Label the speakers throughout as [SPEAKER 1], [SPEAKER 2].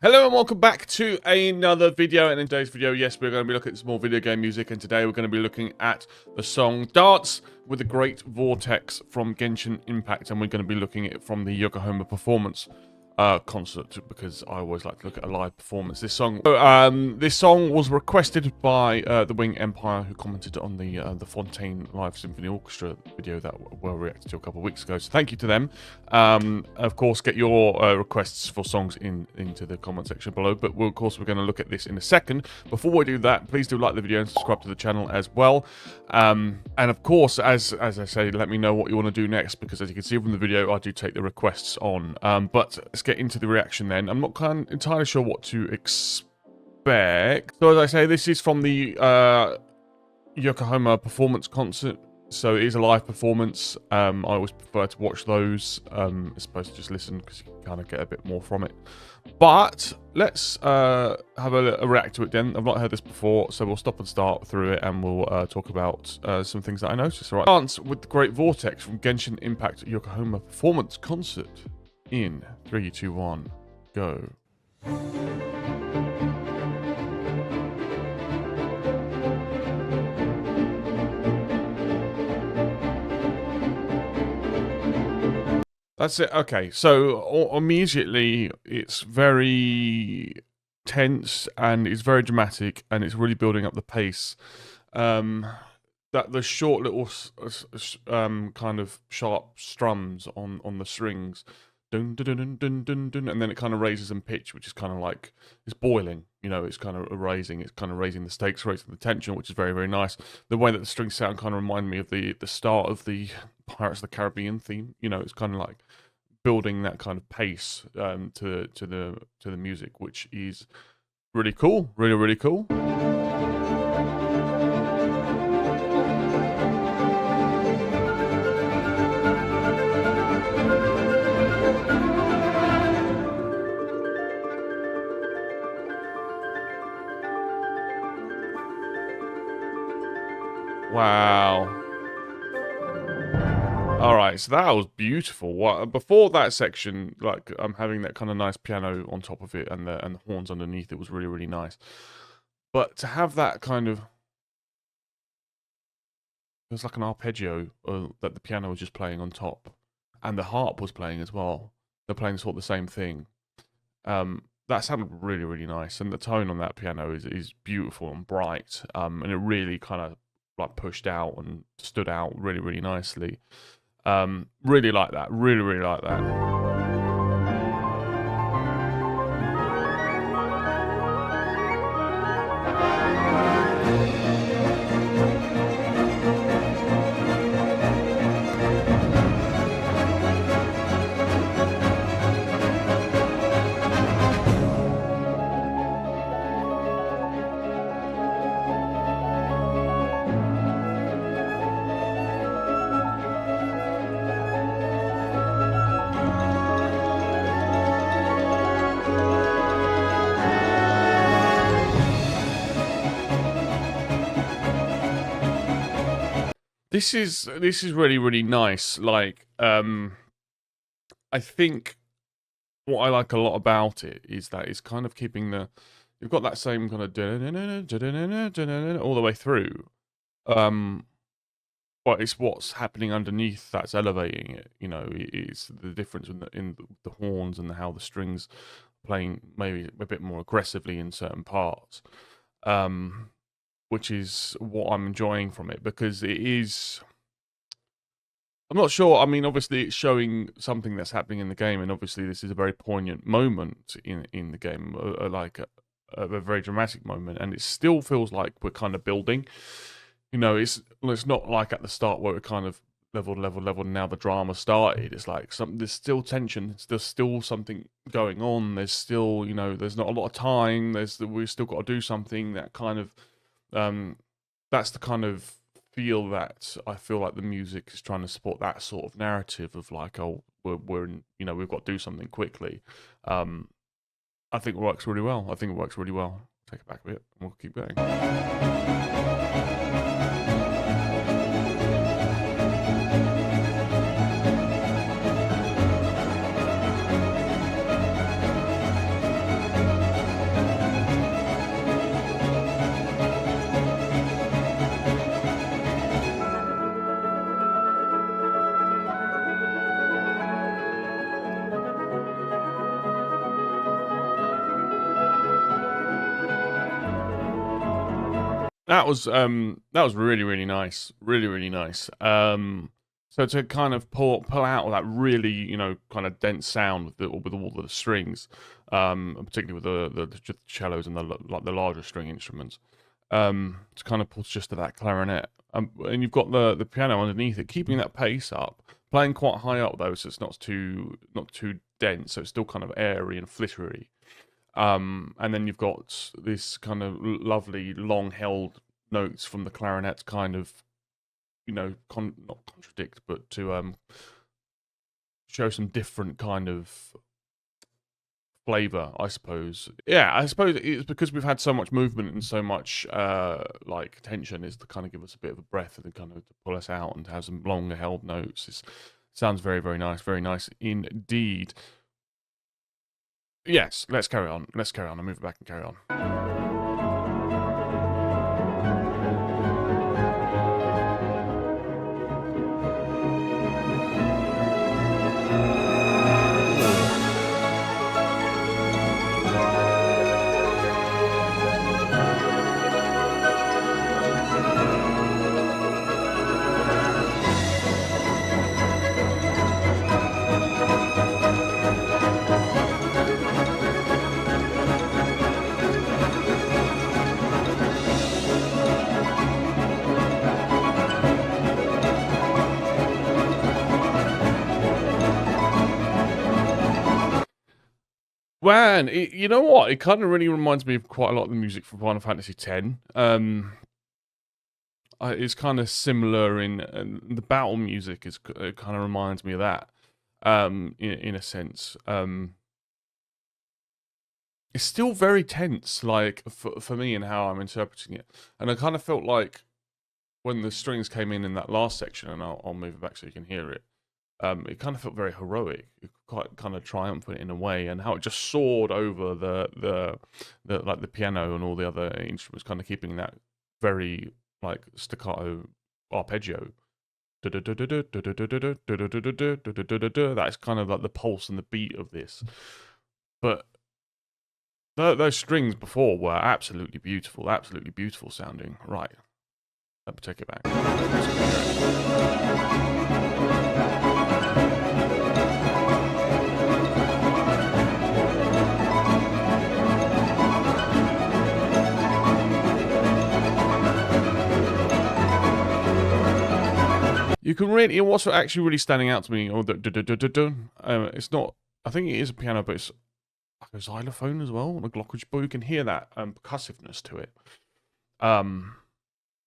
[SPEAKER 1] Hello and welcome back to another video, and in today's video, yes, we're going to be looking at some more video game music, and today we're going to be looking at the song Dance with the Great Vortex from Genshin Impact, and we're going to be looking at it from the Yokohama Performance concert, because I always like to look at a live performance. This song was requested by the Wing Empire, who commented on the Fontaine Live Symphony Orchestra video that we reacted to a couple of weeks ago. So thank you to them. Of course, get your requests for songs into the comment section below. But we're going to look at this in a second. Before we do that, please do like the video and subscribe to the channel as well. And of course, as I say, let me know what you want to do next, because as you can see from the video, I do take the requests on. But let's get into the reaction then. I'm not entirely sure what to expect. So as I say, this is from the Yokohama Performance concert. So it is a live performance. I always prefer to watch those as opposed to just listen, because you can kind of get a bit more from it. But let's have a react to it then. I've not heard this before, so we'll stop and start through it, and we'll talk about some things that I noticed. All right. Dance with the Great Vortex from Genshin Impact Yokohama Performance Concert in 3, 2, 1, go. That's it. Okay, so immediately it's very tense and it's very dramatic, and it's really building up the pace. That the short little kind of sharp strums on the strings, dun, dun, dun, dun, dun, dun, and then it kind of raises in pitch, which is kind of like it's boiling. You know, it's kind of raising the stakes, raising the tension, which is very, very nice. The way that the strings sound kind of remind me of the start of the Pirates of the Caribbean theme. You know, it's kind of like building that kind of pace to the music, which is really cool, really, really cool. Wow. All right, so that was beautiful. Before that section, like I'm having that kind of nice piano on top of it, and the horns underneath it was really, really nice. But to have that kind of, it was like an arpeggio that the piano was just playing on top, and the harp was playing as well. They're playing sort of the same thing. That sounded really, really nice, and the tone on that piano is beautiful and bright. And it really kind of like pushed out and stood out really, really nicely. Really like that. Really, really like that. This is really, really nice. Like, I think what I like a lot about it is that it's kind of keeping you've got that same kind of all the way through. But it's what's happening underneath that's elevating it. You know, it's the difference in the horns and how the strings playing maybe a bit more aggressively in certain parts. Which is what I'm enjoying from it, because it is, I'm not sure, I mean, obviously it's showing something that's happening in the game, and obviously this is a very poignant moment in the game, like a very dramatic moment, and it still feels like we're kind of building. You know, it's not like at the start where it kind of leveled, and now the drama started. It's like there's still tension, there's still something going on, there's still, you know, there's not a lot of time, we've still got to do something, that kind of, that's the kind of feel that I feel like the music is trying to support, that sort of narrative of like, oh, we're in, you know, we've got to do something quickly. I think it works really well. Take it back a bit, and we'll keep going. that was really, really nice. Really, really nice. So to kind of pull out all that really, you know, kind of dense sound with all the strings, particularly with the cellos and the larger string instruments, to kind of pull just to that clarinet, and you've got the piano underneath it, keeping that pace up, playing quite high up though, so it's not too dense, so it's still kind of airy and flittery. And then you've got this kind of lovely long held notes from the clarinet, kind of, you know, not contradict, but to show some different kind of flavor, I suppose. Yeah, I suppose it's because we've had so much movement and so much like tension, is to kind of give us a bit of a breath and kind of to pull us out and to have some longer held notes. It sounds very, very nice indeed. Yes, let's carry on. Let's carry on. I'll move it back and carry on. Man, you know what? It kind of really reminds me of quite a lot of the music from Final Fantasy X. It's kind of similar in the battle music. It kind of reminds me of that, in a sense. It's still very tense, like for me and how I'm interpreting it. And I kind of felt like when the strings came in that last section, and I'll move it back so you can hear it. It kind of felt very heroic, quite kind of triumphant in a way, and how it just soared over the like the piano and all the other instruments, kind of keeping that very like staccato arpeggio. That's kind of like the pulse and the beat of this. But those strings before were absolutely beautiful sounding. Right, let me take it back. You can really, what's actually really standing out to me, or it's not, I think it is a piano, but it's like a xylophone as well, on a glockenspiel. You can hear that percussiveness to it,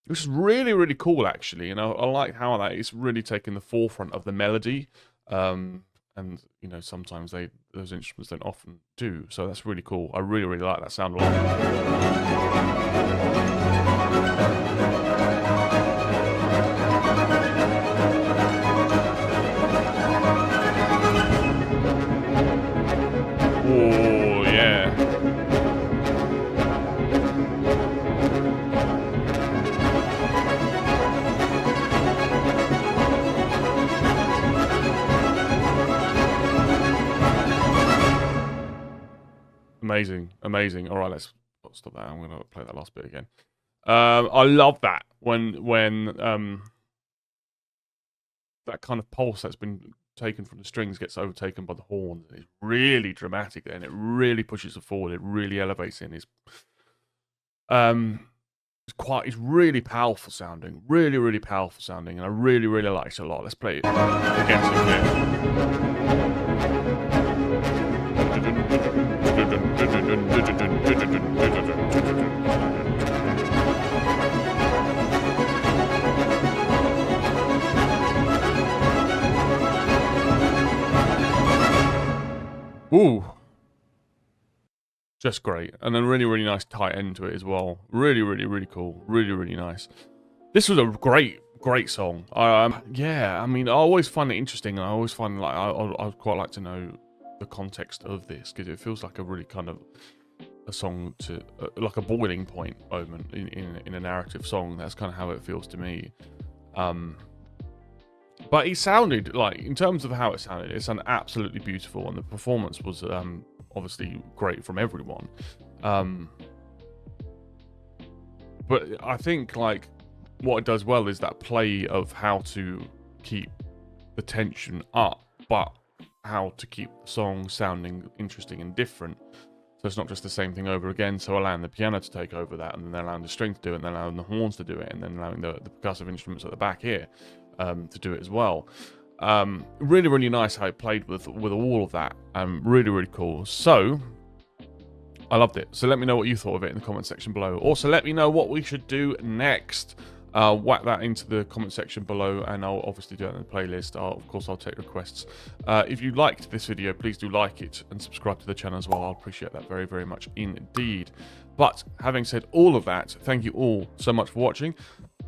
[SPEAKER 1] which is really, really cool, actually. And I like how that is really taking the forefront of the melody, and you know, sometimes those instruments don't often do, so that's really cool. I really, really like that sound a lot. Oh, yeah. Amazing. All right, let's stop that. I'm going to play that last bit again. I love that when that kind of pulse that's been taken from the strings gets overtaken by the horn. It's really dramatic, and it really pushes it forward. It really elevates it. It's really powerful sounding. Really powerful sounding, and I really like it a lot. Let's play it again. Ooh, just great, and a really nice tight end to it as well. Really cool. Really nice. This was a great song. Yeah, I mean, I always find it interesting, and I always find like I'd quite like to know the context of this, because it feels like a really kind of a song to like a boiling point moment in a narrative song. That's kind of how it feels to me. But it sounded like, in terms of how it sounded absolutely beautiful, and the performance was obviously great from everyone. But I think like what it does well is that play of how to keep the tension up, but how to keep the song sounding interesting and different. So it's not just the same thing over again. So allowing the piano to take over that, and then allowing the string to do it, and then allowing the horns to do it, and then allowing the percussive instruments at the back here to do it as well. Really, really nice how it played with all of that. Really, really cool. So I loved it. So let me know what you thought of it in the comment section below. Also, let me know what we should do next. Whack that into the comment section below, and I'll obviously do it in the playlist. Of course, I'll take requests. If you liked this video, please do like it and subscribe to the channel as well. I'll appreciate that very, very much indeed. But having said all of that, thank you all so much for watching,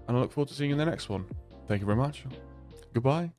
[SPEAKER 1] and I look forward to seeing you in the next one. Thank you very much. Goodbye.